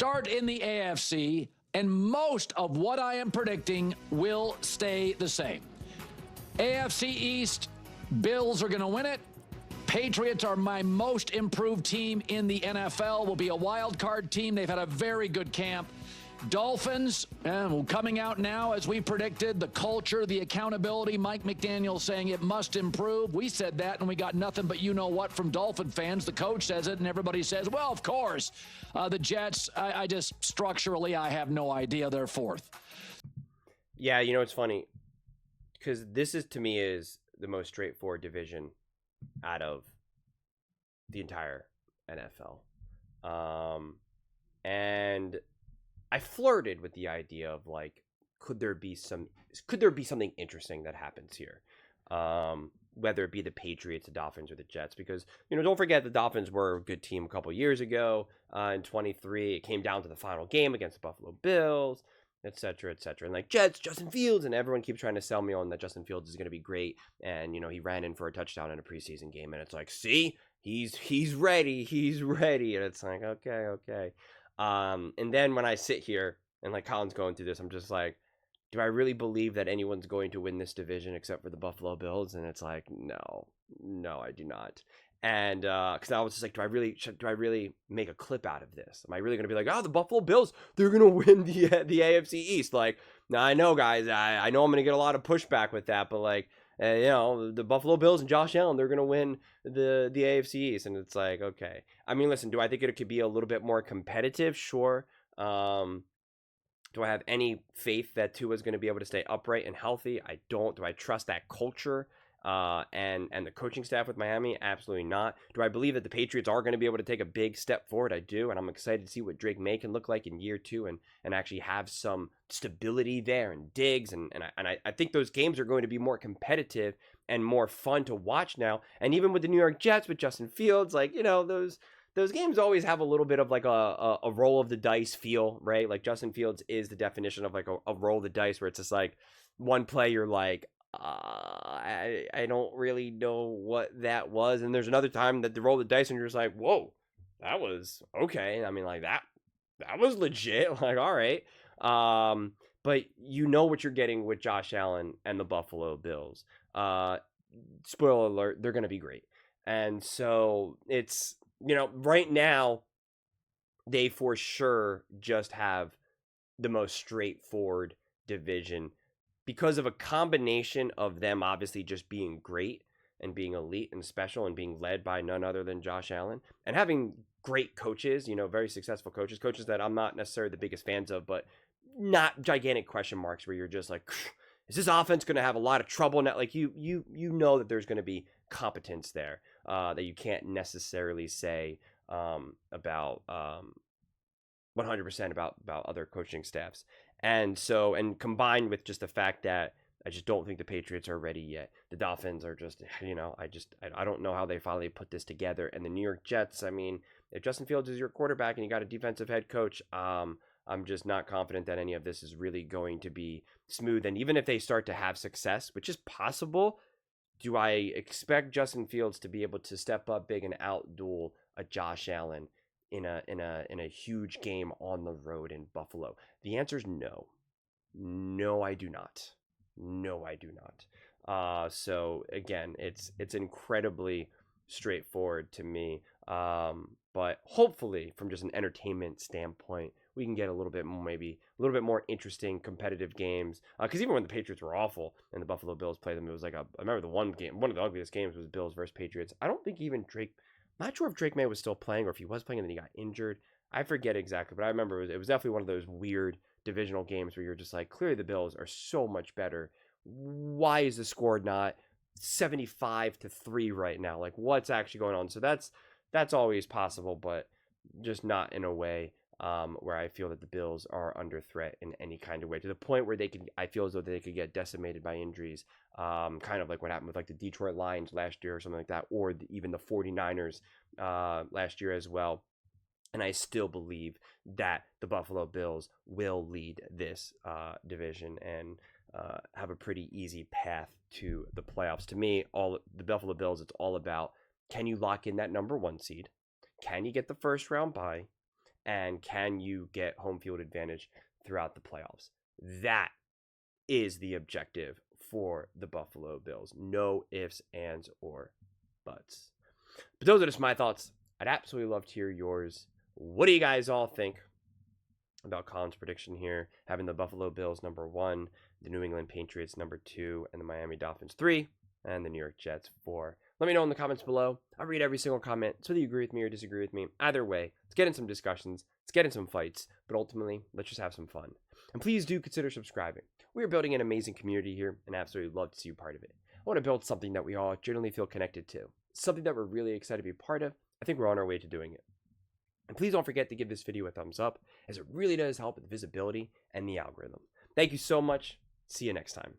start in the AFC, and most of what I am predicting will stay the same. AFC East, Bills are going to win it. Patriots are my most improved team in the NFL, will be a wild card team. They've had a very good camp. Dolphins, coming out now, as we predicted, the culture, the accountability, Mike McDaniel saying it must improve. We said that, and we got nothing but you-know-what from Dolphin fans. The coach says it, and everybody says, well, of course. The Jets, I just structurally, I have no idea. They're fourth. Yeah, you know, it's funny, because this is, to me, is the most straightforward division out of the entire NFL. And I flirted with the idea of, like, could there be something interesting that happens here? Whether it be the Patriots, the Dolphins, or the Jets, because, you know, don't forget the Dolphins were a good team a couple years ago. In 23, it came down to the final game against the Buffalo Bills, et cetera, et cetera. And like Jets, Justin Fields, and everyone keeps trying to sell me on that Justin Fields is going to be great. And, you know, he ran in for a touchdown in a preseason game, and it's like, see, he's ready. And it's like, okay. And then when I sit here and like Colin's going through this, I'm just like, do I really believe that anyone's going to win this division except for the Buffalo Bills? And it's like, no, I do not. And because I was just like, do I really make a clip out of this? Am I really going to be like, oh, the Buffalo Bills, they're going to win the AFC East? Like, now I know, guys, I know I'm going to get a lot of pushback with that, but like, you know, the Buffalo Bills and Josh Allen, they're going to win the AFC East. And it's like, okay. I mean, listen, do I think it could be a little bit more competitive? Sure. Do I have any faith that Tua is going to be able to stay upright and healthy? I don't. Do I trust that culture and the coaching staff with Miami? Absolutely not. Do I believe that the Patriots are going to be able to take a big step forward? I do, and I'm excited to see what Drake May can look like in year 2 and actually have some stability there and Diggs. And I think those games are going to be more competitive and more fun to watch now. And even with the New York Jets, with Justin Fields, like, you know, those games always have a little bit of like a roll of the dice feel, right? Like Justin Fields is the definition of like a roll of the dice, where it's just like one play you're like, I don't really know what that was. And there's another time that they roll the dice and you're just like, whoa, that was okay. I mean, like that was legit. Like, all right. But you know what you're getting with Josh Allen and the Buffalo Bills. Spoiler alert, they're going to be great. And so it's, you know, right now, they for sure just have the most straightforward division because of a combination of them obviously just being great and being elite and special and being led by none other than Josh Allen and having great coaches, you know, very successful coaches that I'm not necessarily the biggest fans of, but not gigantic question marks where you're just like, is this offense going to have a lot of trouble? Not like you know that there's going to be competence there that you can't necessarily say about 100% about other coaching staffs. And so, and combined with just the fact that I just don't think the Patriots are ready yet. The Dolphins are just, you know, I don't know how they finally put this together. And the New York Jets, I mean, if Justin Fields is your quarterback and you got a defensive head coach, I'm just not confident that any of this is really going to be smooth. And even if they start to have success, which is possible, do I expect Justin Fields to be able to step up big and outduel a Josh Allen in a huge game on the road in Buffalo? The answer is no. No, I do not. So again, it's incredibly straightforward to me. But hopefully, from just an entertainment standpoint, we can get a little bit more interesting competitive games. Because even when the Patriots were awful and the Buffalo Bills played them, it was like I remember the one of the ugliest games was Bills versus Patriots. I don't think even Drake. I'm not sure if Drake May was still playing or if he was playing and then he got injured. I forget exactly, but I remember it was definitely one of those weird divisional games where you're just like, clearly the Bills are so much better. Why is the score not 75-3 right now? Like, what's actually going on? So that's always possible, but just not in a way where I feel that the Bills are under threat in any kind of way, to the point where I feel as though they could get decimated by injuries, kind of like what happened with like the Detroit Lions last year or something like that, or even the 49ers last year as well. And I still believe that the Buffalo Bills will lead this division and have a pretty easy path to the playoffs. To me, the Buffalo Bills, it's all about, can you lock in that number 1 seed? Can you get the first round bye? And can you get home field advantage throughout the playoffs? That is the objective for the Buffalo Bills. No ifs, ands, or buts. But those are just my thoughts. I'd absolutely love to hear yours. What do you guys all think about Colin's prediction here, having the Buffalo Bills number 1, the New England Patriots number 2, and the Miami Dolphins 3, and the New York Jets 4? Let me know in the comments below. I read every single comment, so whether you agree with me or disagree with me. Either way, let's get in some discussions, let's get in some fights, but ultimately, let's just have some fun. And please do consider subscribing. We are building an amazing community here, and I absolutely love to see you part of it. I want to build something that we all generally feel connected to, something that we're really excited to be part of. I think we're on our way to doing it. And please don't forget to give this video a thumbs up, as it really does help with visibility and the algorithm. Thank you so much. See you next time.